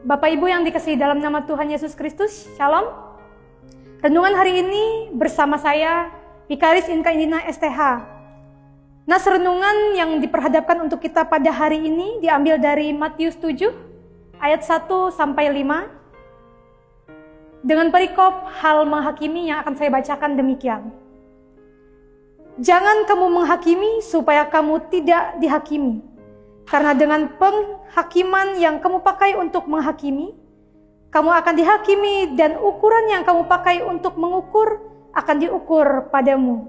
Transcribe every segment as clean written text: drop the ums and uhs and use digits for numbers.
Bapak Ibu yang dikasihi dalam nama Tuhan Yesus Kristus, Shalom. Renungan hari ini bersama saya, Vikaris Inka Indina STH. Nas renungan yang diperhadapkan untuk kita pada hari ini diambil dari Matius 7, ayat 1 sampai 5. Dengan perikop hal menghakimi yang akan saya bacakan demikian. Jangan kamu menghakimi supaya kamu tidak dihakimi. Karena dengan penghakiman yang kamu pakai untuk menghakimi, kamu akan dihakimi dan ukuran yang kamu pakai untuk mengukur akan diukur padamu.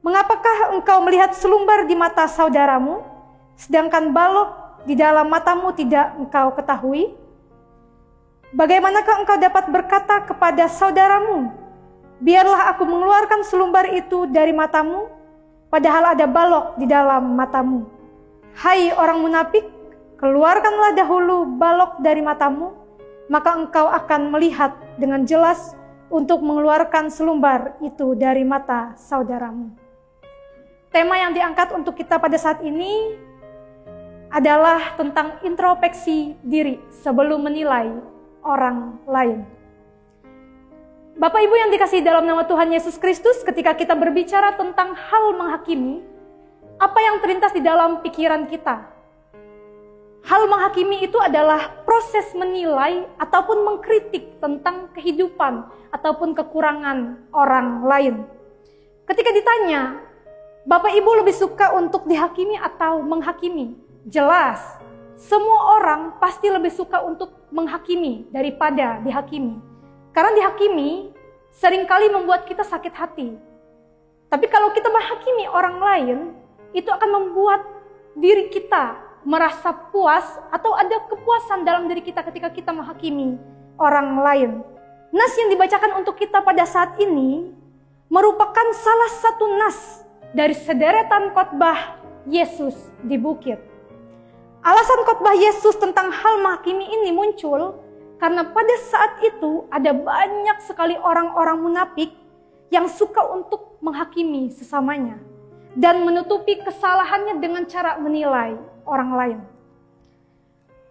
Mengapakah engkau melihat selumbar di mata saudaramu, sedangkan balok di dalam matamu tidak engkau ketahui? Bagaimanakah engkau dapat berkata kepada saudaramu, biarlah aku mengeluarkan selumbar itu dari matamu, padahal ada balok di dalam matamu? Hai orang munafik, keluarkanlah dahulu balok dari matamu, maka engkau akan melihat dengan jelas untuk mengeluarkan selumbar itu dari mata saudaramu. Tema yang diangkat untuk kita pada saat ini adalah tentang introspeksi diri sebelum menilai orang lain. Bapak Ibu yang dikasihi dalam nama Tuhan Yesus Kristus, ketika kita berbicara tentang hal menghakimi, apa yang terlintas di dalam pikiran kita? Hal menghakimi itu adalah proses menilai ataupun mengkritik tentang kehidupan ataupun kekurangan orang lain. Ketika ditanya, Bapak Ibu lebih suka untuk dihakimi atau menghakimi? Jelas, semua orang pasti lebih suka untuk menghakimi daripada dihakimi. Karena dihakimi seringkali membuat kita sakit hati. Tapi kalau kita menghakimi orang lain, itu akan membuat diri kita merasa puas atau ada kepuasan dalam diri kita ketika kita menghakimi orang lain. Nas yang dibacakan untuk kita pada saat ini merupakan salah satu nas dari sederetan khotbah Yesus di bukit. Alasan khotbah Yesus tentang hal menghakimi ini muncul karena pada saat itu ada banyak sekali orang-orang munafik yang suka untuk menghakimi sesamanya dan menutupi kesalahannya dengan cara menilai orang lain.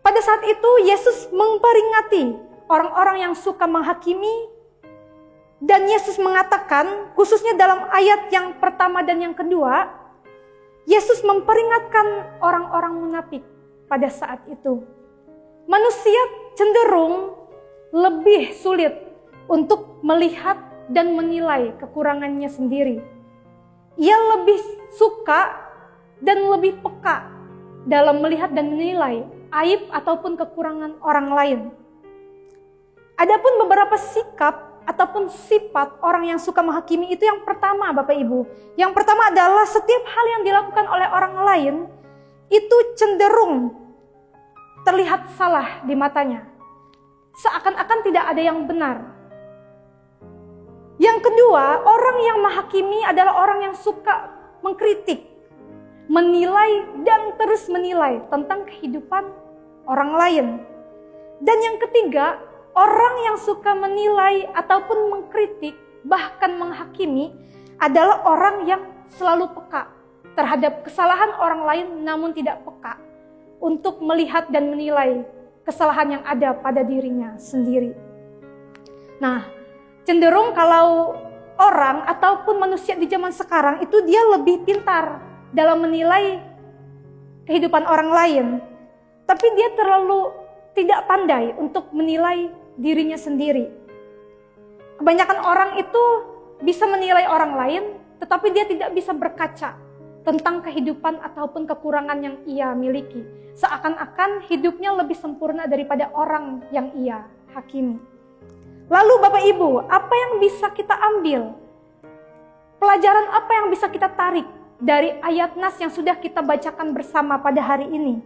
Pada saat itu Yesus memperingati orang-orang yang suka menghakimi, dan Yesus mengatakan, khususnya dalam ayat yang pertama dan yang kedua, Yesus memperingatkan orang-orang munafik pada saat itu. Manusia cenderung lebih sulit untuk melihat dan menilai kekurangannya sendiri. Ia lebih suka dan lebih peka dalam melihat dan menilai aib ataupun kekurangan orang lain. Adapun beberapa sikap ataupun sifat orang yang suka menghakimi itu yang pertama, Bapak Ibu. Yang pertama adalah setiap hal yang dilakukan oleh orang lain itu cenderung terlihat salah di matanya. Seakan-akan tidak ada yang benar. Yang kedua, orang yang menghakimi adalah orang yang suka mengkritik, menilai dan terus menilai tentang kehidupan orang lain. Dan yang ketiga, orang yang suka menilai ataupun mengkritik, bahkan menghakimi adalah orang yang selalu peka terhadap kesalahan orang lain namun tidak peka untuk melihat dan menilai kesalahan yang ada pada dirinya sendiri. Nah, cenderung kalau orang ataupun manusia di zaman sekarang itu dia lebih pintar dalam menilai kehidupan orang lain. Tapi dia terlalu tidak pandai untuk menilai dirinya sendiri. Kebanyakan orang itu bisa menilai orang lain, tetapi dia tidak bisa berkaca tentang kehidupan ataupun kekurangan yang ia miliki. Seakan-akan hidupnya lebih sempurna daripada orang yang ia hakimi. Lalu Bapak Ibu, apa yang bisa kita ambil? Pelajaran apa yang bisa kita tarik dari ayat nas yang sudah kita bacakan bersama pada hari ini?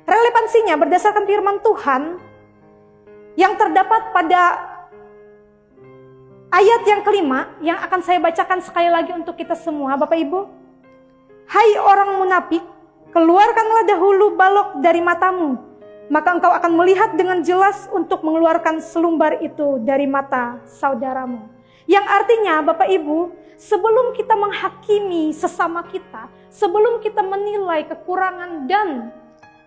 Relevansinya berdasarkan firman Tuhan yang terdapat pada ayat yang kelima yang akan saya bacakan sekali lagi untuk kita semua, Bapak Ibu. Hai orang munafik, keluarkanlah dahulu balok dari matamu, maka engkau akan melihat dengan jelas untuk mengeluarkan selumbar itu dari mata saudaramu. Yang artinya Bapak Ibu, sebelum kita menghakimi sesama kita, sebelum kita menilai kekurangan dan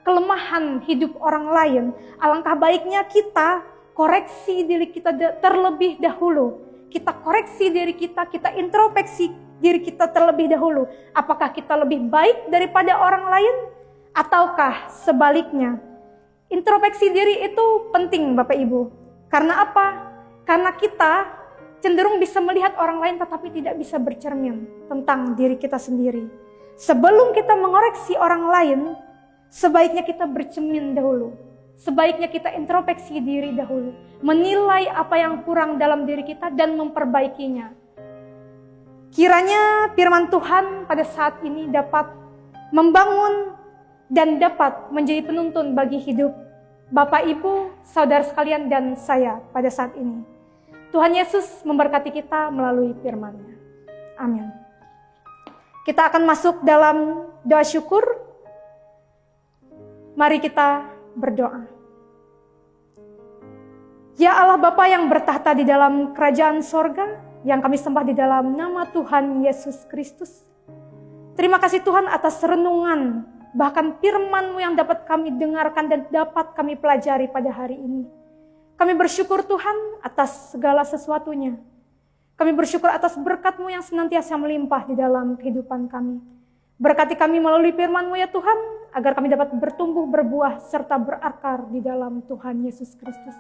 kelemahan hidup orang lain, alangkah baiknya kita koreksi diri kita terlebih dahulu. Kita koreksi diri kita introspeksi diri kita terlebih dahulu. Apakah kita lebih baik daripada orang lain? Ataukah sebaliknya? Introspeksi diri itu penting Bapak Ibu. Karena apa? Karena kita cenderung bisa melihat orang lain tetapi tidak bisa bercermin tentang diri kita sendiri. Sebelum kita mengoreksi orang lain, sebaiknya kita bercermin dahulu. Sebaiknya kita introspeksi diri dahulu, menilai apa yang kurang dalam diri kita dan memperbaikinya. Kiranya firman Tuhan pada saat ini dapat membangun dan dapat menjadi penuntun bagi hidup Bapak, Ibu, saudara sekalian dan saya pada saat ini. Tuhan Yesus memberkati kita melalui firman-Nya. Amin. Kita akan masuk dalam doa syukur. Mari kita berdoa. Ya Allah Bapa yang bertahta di dalam kerajaan sorga, yang kami sembah di dalam nama Tuhan Yesus Kristus. Terima kasih Tuhan atas renungan, bahkan firman-Mu yang dapat kami dengarkan dan dapat kami pelajari pada hari ini. Kami bersyukur Tuhan atas segala sesuatunya. Kami bersyukur atas berkat-Mu yang senantiasa melimpah di dalam kehidupan kami. Berkati kami melalui firman-Mu ya Tuhan, agar kami dapat bertumbuh, berbuah, serta berakar di dalam Tuhan Yesus Kristus.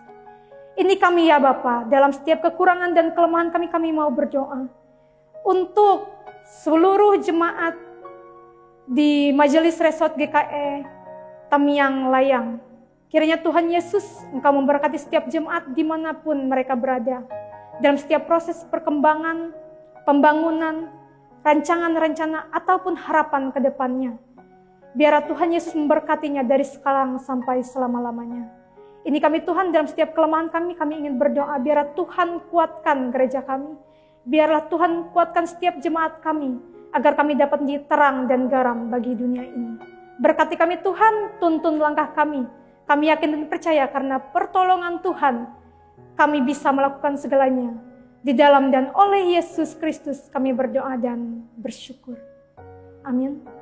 Ini kami ya Bapa, dalam setiap kekurangan dan kelemahan kami mau berdoa. Untuk seluruh jemaat di Majelis Resort GKE Tamiang Layang. Kiranya Tuhan Yesus Engkau memberkati setiap jemaat dimanapun mereka berada. Dalam setiap proses perkembangan, pembangunan, rancangan rencana ataupun harapan ke depannya. Biar Tuhan Yesus memberkatinya dari sekarang sampai selama-lamanya. Ini kami Tuhan, dalam setiap kelemahan kami ingin berdoa. Biarlah Tuhan kuatkan gereja kami. Biarlah Tuhan kuatkan setiap jemaat kami. Agar kami dapat menjadi terang dan garam bagi dunia ini. Berkati kami Tuhan, tuntun langkah kami. Kami yakin dan percaya karena pertolongan Tuhan, kami bisa melakukan segalanya. Di dalam dan oleh Yesus Kristus kami berdoa dan bersyukur. Amin.